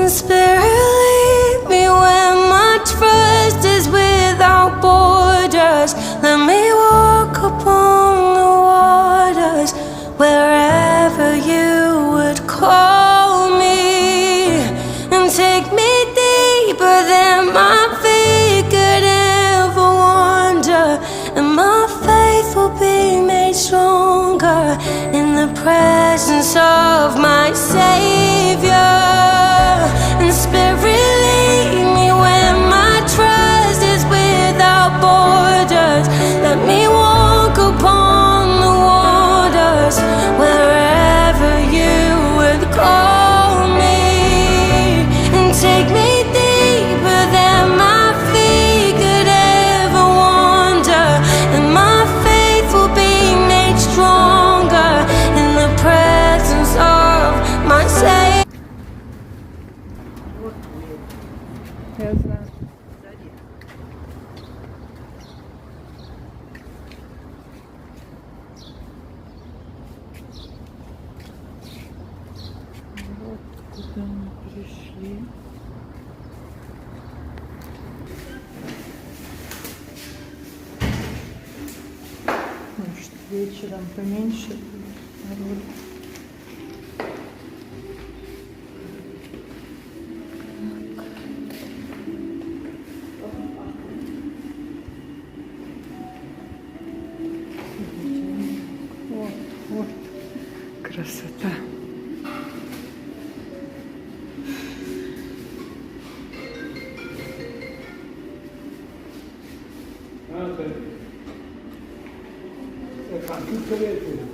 Spirit, lead me where my trust is without borders. Let me walk upon the waters wherever you would call me, and take me deeper than my feet could ever wander, and my faith will be made stronger in the presence of my Savior. And Spirit, lead me where my trust is without borders. Let me walk upon the waters wherever you would call me, and take me deeper than my feet could ever wander, and my faith will be made stronger in the presence of my Savior. Я знаю. Вот куда мы пришли. Может, вечером поменьше будет народу. Вот, красота. Тут